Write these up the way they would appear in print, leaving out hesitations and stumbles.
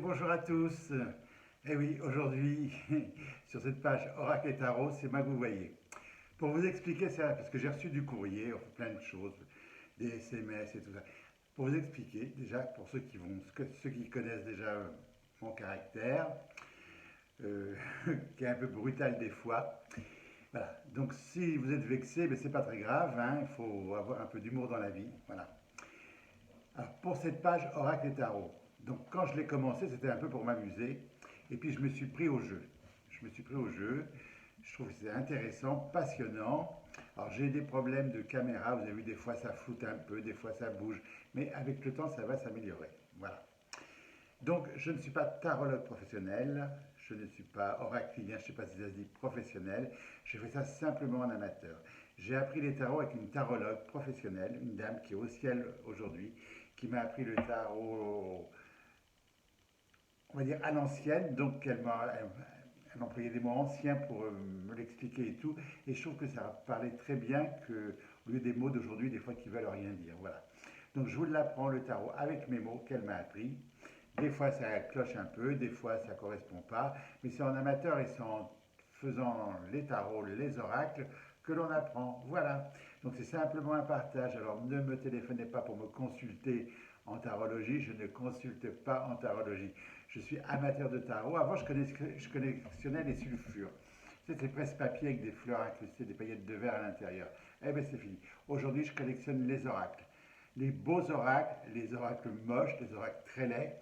bonjour à tous. Eh oui, aujourd'hui, sur cette page Oracle et Tarot, c'est moi que vous voyez. Pour vous expliquer ça, parce que j'ai reçu du courrier, enfin, plein de choses, des SMS et tout ça. Pour vous expliquer, déjà, pour ceux qui connaissent déjà mon caractère, euh, qui est un peu brutal des fois. Voilà. Donc si vous êtes vexé, ben, c'est pas très grave, hein, il faut avoir un peu d'humour dans la vie. Voilà. Alors, pour cette page Oracle et Tarot, donc quand je l'ai commencé, c'était un peu pour m'amuser. Et puis je me suis pris au jeu. Je me suis pris au jeu. Je trouve que c'est intéressant, passionnant. Alors j'ai des problèmes de caméra, vous avez vu, des fois ça floute un peu, des fois ça bouge. Mais avec le temps, ça va s'améliorer. Voilà. Donc je ne suis pas tarologue professionnel, je ne suis pas oraclien, je ne sais pas si ça se dit professionnel. Je fais ça simplement en amateur. J'ai appris les tarots avec une tarologue professionnelle, une dame qui est au ciel aujourd'hui, qui m'a appris le tarot, on va dire à l'ancienne, donc elle employait des mots anciens pour me l'expliquer et tout, et je trouve que ça parlait très bien que, au lieu des mots d'aujourd'hui, des fois qui veulent rien dire, voilà. Donc je vous l'apprends le tarot avec mes mots qu'elle m'a appris. Des fois ça cloche un peu, des fois ça correspond pas, mais c'est en amateur et c'est en faisant les tarots, les oracles que l'on apprend. Voilà. Donc c'est simplement un partage. Alors ne me téléphonez pas pour me consulter en tarologie, je ne consulte pas en tarologie. Je suis amateur de tarot. Avant, je collectionnais les sulfures. C'est ces presse-papier avec des fleurs incrustées, des paillettes de verre à l'intérieur. Eh bien, c'est fini. Aujourd'hui, je collectionne les oracles. Les beaux oracles, les oracles moches, les oracles très laids.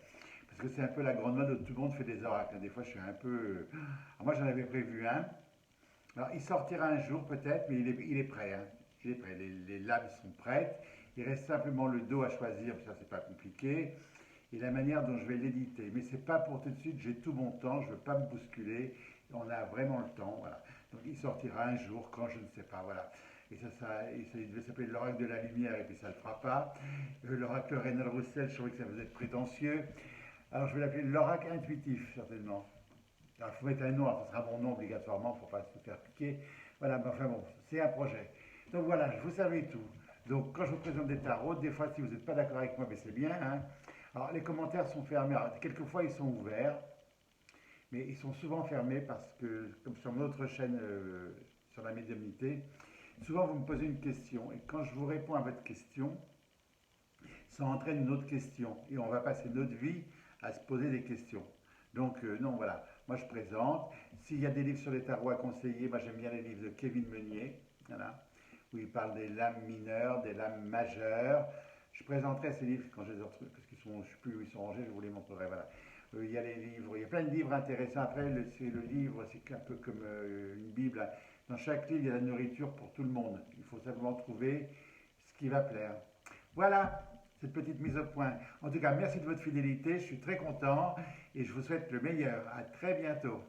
Parce que c'est un peu la grande mode où tout le monde fait des oracles. Des fois, je suis un peu. Alors, moi, j'en avais prévu un. Alors, il sortira un jour peut-être, mais il est prêt, hein. Il est prêt. Les lames sont prêtes. Il reste simplement le dos à choisir, ça, c'est pas compliqué. Et la manière dont je vais l'éditer. Mais c'est pas pour tout de suite, j'ai tout mon temps, je veux pas me bousculer. On a vraiment le temps, voilà. Donc, il sortira un jour, quand je ne sais pas, voilà. Et il devait s'appeler l'oracle de la lumière, et puis ça ne le fera pas. L'oracle Reynald Roussel, je trouvais que ça vous être prétentieux. Alors, je vais l'appeler l'oracle intuitif, certainement. Alors, il faut mettre un nom, alors, ce sera mon nom obligatoirement, il ne faut pas se faire piquer. Voilà, mais enfin bon, c'est un projet. Donc voilà, vous savez tout. Donc quand je vous présente des tarots, des fois si vous n'êtes pas d'accord avec moi, mais c'est bien, hein. Alors les commentaires sont fermés. Alors, quelquefois ils sont ouverts, mais ils sont souvent fermés parce que, comme sur notre chaîne sur la médiumnité, souvent vous me posez une question et quand je vous réponds à votre question, ça entraîne une autre question et on va passer notre vie à se poser des questions. Donc non, voilà, moi je présente. S'il y a des livres sur les tarots à conseiller, moi j'aime bien les livres de Kevin Meunier, voilà, où il parle des lames mineures, des lames majeures. Je présenterai ces livres quand je les retrouve, parce qu'ils sont, je ne sais plus où ils sont rangés, je vous les montrerai, voilà. Il y a les livres, il y a plein de livres intéressants. Après, c'est le livre, c'est un peu comme une Bible, hein. Dans chaque livre, il y a la nourriture pour tout le monde. Il faut simplement trouver ce qui va plaire. Voilà, cette petite mise au point. En tout cas, merci de votre fidélité, je suis très content et je vous souhaite le meilleur. À très bientôt.